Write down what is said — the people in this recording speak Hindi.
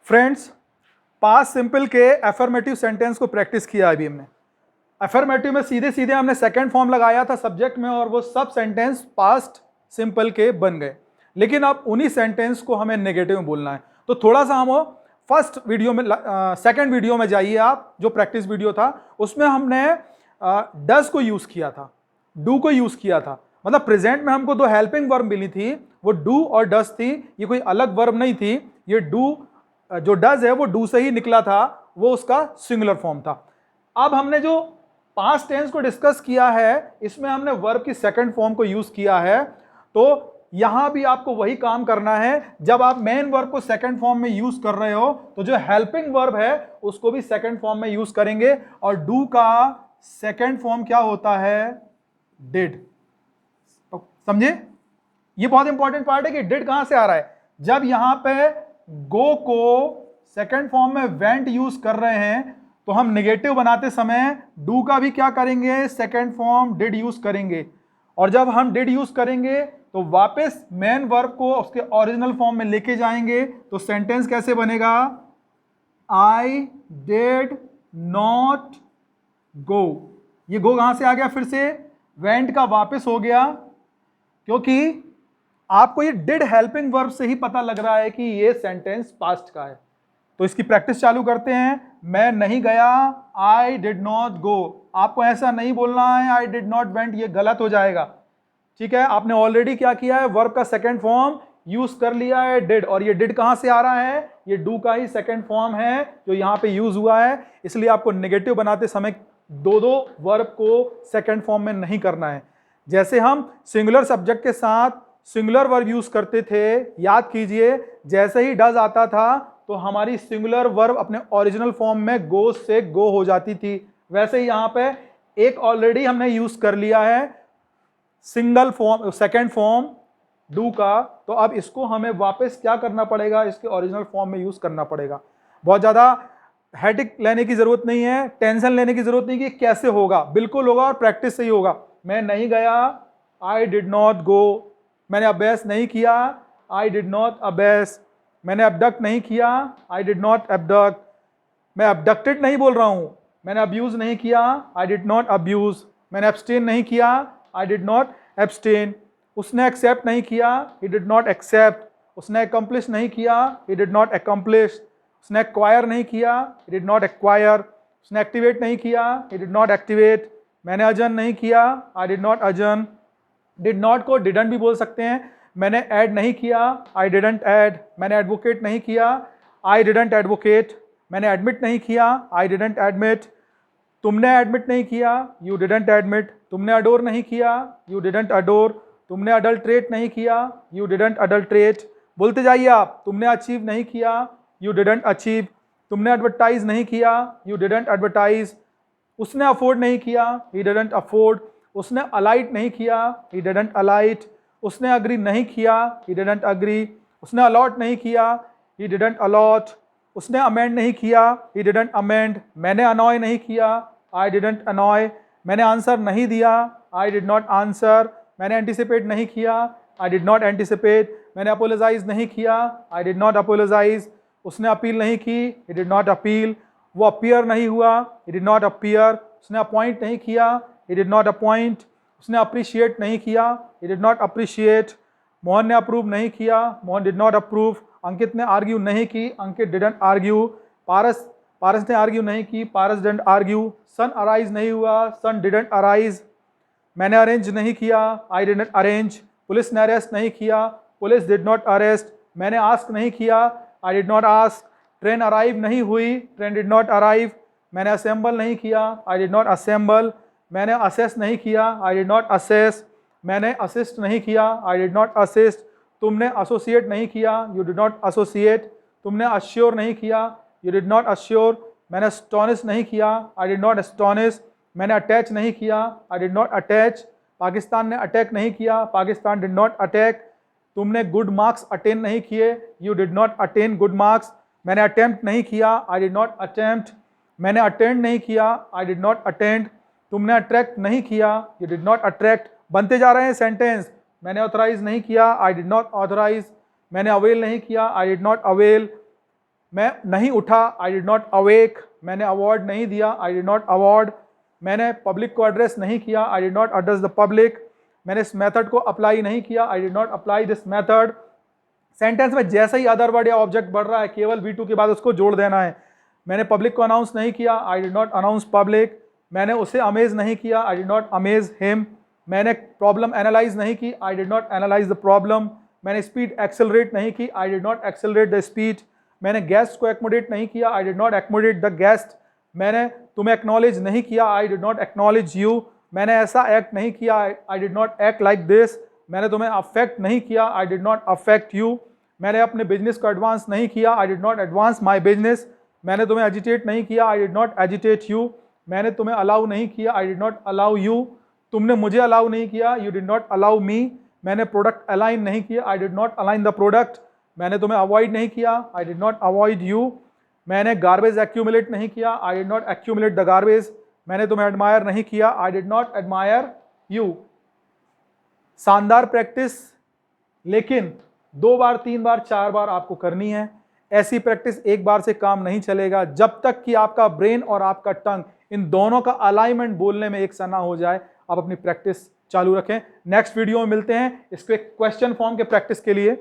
फ्रेंड्स, पास्ट सिंपल के एफर्मेटिव सेंटेंस को प्रैक्टिस किया अभी हमने। एफर्मेटिव में सीधे सीधे हमने सेकंड फॉर्म लगाया था सब्जेक्ट में और वो सब सेंटेंस पास्ट सिंपल के बन गए। लेकिन अब उन्हीं सेंटेंस को हमें नेगेटिव में बोलना है। तो थोड़ा सा हम फर्स्ट वीडियो में सेकंड वीडियो में जाइए आप, जो प्रैक्टिस वीडियो था उसमें हमने डज को यूज किया था, डू को यूज किया था। मतलब प्रेजेंट में हमको दो हेल्पिंग वर्ब मिली थी, वो डू और डज थी। ये कोई अलग वर्ब नहीं थी। ये डू जो डज है वो डू से ही निकला था, वो उसका सिंगुलर फॉर्म था। अब हमने जो पास्ट टेंस को डिस्कस किया है, इसमें हमने वर्ब की सेकंड फॉर्म को यूज किया है। तो यहां भी आपको वही काम करना है। जब आप मेन वर्ब को सेकंड फॉर्म में यूज कर रहे हो तो जो हेल्पिंग वर्ब है उसको भी सेकंड फॉर्म में यूज करेंगे। और डू का सेकंड फॉर्म क्या होता है? डिड। तो समझे? ये बहुत इंपॉर्टेंट पार्ट है कि डिड कहां से आ रहा है। जब यहां पे गो को सेकंड फॉर्म में वेंट यूज कर रहे हैं तो हम नेगेटिव बनाते समय डू का भी क्या करेंगे? सेकंड फॉर्म डिड यूज करेंगे। और जब हम डिड यूज करेंगे तो वापस मेन वर्ब को उसके ओरिजिनल फॉर्म में लेके जाएंगे। तो सेंटेंस कैसे बनेगा? आई डिड नॉट गो। ये गो कहां से आ गया? फिर से वेंट का वापस हो गया, क्योंकि आपको ये डिड हेल्पिंग वर्ब से ही पता लग रहा है कि ये सेंटेंस पास्ट का है। तो इसकी प्रैक्टिस चालू करते हैं। मैं नहीं गया, आई डिड नॉट गो। आपको ऐसा नहीं बोलना है आई डिड नॉट वेंट, ये गलत हो जाएगा। ठीक है, आपने ऑलरेडी क्या किया है? वर्ब का सेकंड फॉर्म यूज कर लिया है, डिड। और ये डिड कहां से आ रहा है? ये डू का ही सेकंड फॉर्म है जो यहां पे यूज हुआ है। इसलिए आपको नेगेटिव बनाते समय दो दो वर्ब को सेकंड फॉर्म में नहीं करना है। जैसे हम सिंगुलर सब्जेक्ट के साथ सिंगुलर वर्ब यूज करते थे, याद कीजिए, जैसे ही डज आता था तो हमारी सिंगुलर वर्ब अपने ओरिजिनल फॉर्म में गो से गो हो जाती थी। वैसे ही यहां पे एक ऑलरेडी हमने यूज कर लिया है single form, second form do का। तो अब इसको हमें वापस क्या करना पड़ेगा? इसके ओरिजिनल फॉर्म में यूज करना पड़ेगा। बहुत ज्यादा हेडेक लेने की जरूरत नहीं है, टेंशन लेने की जरूरत नहीं कि कैसे होगा। बिल्कुल होगा और प्रैक्टिस से ही होगा। मैं नहीं गया, आई डिड नॉट गो। मैंने अभ्यास नहीं किया, आई डिड नॉट अभ्यास। मैंने अबडक्ट नहीं किया, आई डिड नॉट अबडक्ट। मैं अबडक्टेड नहीं बोल रहा हूं। मैंने अब्यूज नहीं किया, आई डिड नॉट अब्यूज। मैंने एब्सटेन नहीं किया, आई डिड नॉट एब्सटेन। उसने एक्सेप्ट नहीं किया, ही डिड नॉट एक्सेप्ट। उसने अकम्प्लिश नहीं किया, ही डिड नॉट अकम्प्लिश। उसने एक्वायर नहीं किया, ही डिड नॉट एक्वायर। उसने एक्टिवेट नहीं किया, ही डिड नॉट एक्टिवेट। मैंने अजन नहीं किया, आई डिड नॉट अजन। डिड नॉट को डिडंट भी बोल सकते हैं। मैंने ऐड नहीं किया, आई डिडंट ऐड। मैंने एडवोकेट नहीं किया, आई डिडंट एडवोकेट। मैंने एडमिट नहीं किया, आई डिडंट एडमिट। तुमने एडमिट नहीं किया, यू डिडंट एडमिट। तुमने अडोर नहीं किया, यू डिडंट अडोर। तुमने अडल्ट्रेट नहीं किया, यू डिडंट अडल्ट्रेट। बोलते जाइए आप। तुमने अचीव नहीं किया, यू डिडंट अचीव। तुमने एडवर्टाइज नहीं किया, यू डिडंट एडवर्टाइज। उसने अफोर्ड नहीं किया, ही डिडंट अफोर्ड। उसने अलाइट नहीं किया, ही डिडंट अलाइट। उसने अग्री नहीं किया, ही डिडंट अग्री। उसने अलॉट नहीं किया, ही डिडंट अलॉट। उसने अमेंड नहीं किया, ही डिडंट अमेंड। मैंने अनॉय नहीं किया, आई डिडंट अनॉय। मैंने आंसर नहीं दिया, आई डिड नॉट आंसर। मैंने एंटिसिपेट नहीं किया, आई डिड नॉट एंटिसिपेट। मैंने अपोलोजाइज नहीं किया, आई डिड नॉट अपोलोजाइज। उसने अपील नहीं की, ही डिड नॉट अपील। वो अपीयर नहीं हुआ, ही डिड नॉट अपीयर। उसने अपॉइंट नहीं किया, ही डिड नॉट अपॉइंट। उसने अप्रिशिएट नहीं किया, he did not appreciate. Mohan ने अप्रूव नहीं किया, मोहन डिड नॉट अप्रूव। अंकित ने आर्ग्यू नहीं की, अंकित डिडंट आर्ग्यू। पारस ने आर्ग्यू नहीं की, पारस डिडंट आर्ग्यू। सन अराइज नहीं हुआ, सन डिडंट अराइज। मैंने अरेंज नहीं किया, आई डिडंट अरेंज। पुलिस ने अरेस्ट नहीं किया, पुलिस डिड नॉट अरेस्ट। मैंने आस्क नहीं किया, I did not ask. Train arrive नहीं हुई, ट्रेन डिड नॉट अराइव। मैंने असेंबल नहीं किया, आई डिड नॉट असेंबल। मैंने असेस नहीं किया, आई डिड नॉट असेस। मैंने असिस्ट नहीं किया, आई डिड नॉट असिस्ट। तुमने एसोसिएट नहीं किया, यू डिड नॉट एसोसिएट। तुमने अश्योर नहीं किया, यू डिड नॉट अश्योर। मैंने एस्टोनिश नहीं किया, आई डिड नॉट एस्टोनिश। मैंने अटैच नहीं किया, I did not attach. Pakistan ने अटैक नहीं किया, पाकिस्तान डिड नॉट अटैक। तुमने गुड मार्क्स अटेन नहीं किए, you did not attain good marks. मैंने अटेम्प्ट नहीं किया, आई डिड नॉट अटेम्प्ट। मैंने अटेंड नहीं किया, आई डिड नॉट अटेंड। तुमने अट्रैक्ट नहीं किया, यू डिड नॉट अट्रैक्ट। बनते जा रहे हैं सेंटेंस। मैंने ऑथराइज नहीं किया, आई डिड नॉट ऑथराइज। मैंने अवेल नहीं किया, आई डिड नॉट अवेल। मैं नहीं उठा, आई डिड नॉट अवेक। मैंने अवार्ड नहीं दिया, आई डिड नॉट अवार्ड। मैंने पब्लिक को एड्रेस नहीं किया, I did not address the public. मैंने इस मेथड को अप्लाई नहीं किया, I did not apply this method. Sentence में जैसे ही अदर वर्ड या ऑब्जेक्ट बढ़ रहा है केवल V2 के बाद उसको जोड़ देना है। मैंने पब्लिक को अनाउंस नहीं किया, I did not announce public. मैंने उसे अमेज नहीं किया, I did not amaze him. मैंने प्रॉब्लम एनालाइज नहीं की, I did not analyse the problem. मैंने स्पीड एक्सेलरेट नहीं की, I did not accelerate the speed. मैंने गेस्ट को एक्मोडेट नहीं किया, I did not accommodate the guest. मैंने तुम्हें एक्नॉलेज नहीं किया, I did not acknowledge you. मैंने ऐसा एक्ट नहीं किया, I did not act like this. मैंने तुम्हें अफेक्ट नहीं किया, I did not affect you. मैंने अपने बिजनेस को एडवांस नहीं किया, I did not advance my business. मैंने तुम्हें एजिटेट नहीं किया, I did not agitate you. मैंने तुम्हें अलाउ नहीं किया, I did not allow you. तुमने मुझे अलाउ नहीं किया, you did not allow me. मैंने प्रोडक्ट अलाइन नहीं किया, I did not align the product. मैंने तुम्हें अवॉइड नहीं किया, I did not avoid you. मैंने गार्बेज एक्यूमुलेट नहीं किया, I did not accumulate the garbage. मैंने तुम्हें एडमायर नहीं किया, I did not admire you. शानदार प्रैक्टिस, लेकिन 2 बार 3 बार 4 बार आपको करनी है। ऐसी प्रैक्टिस एक बार से काम नहीं चलेगा जब तक कि आपका ब्रेन और आपका टंग इन दोनों का अलाइनमेंट बोलने में एक सा ना हो जाए। आप अपनी प्रैक्टिस चालू रखें। नेक्स्ट वीडियो में मिलते हैं इसको एक क्वेश्चन फॉर्म के प्रैक्टिस के लिए।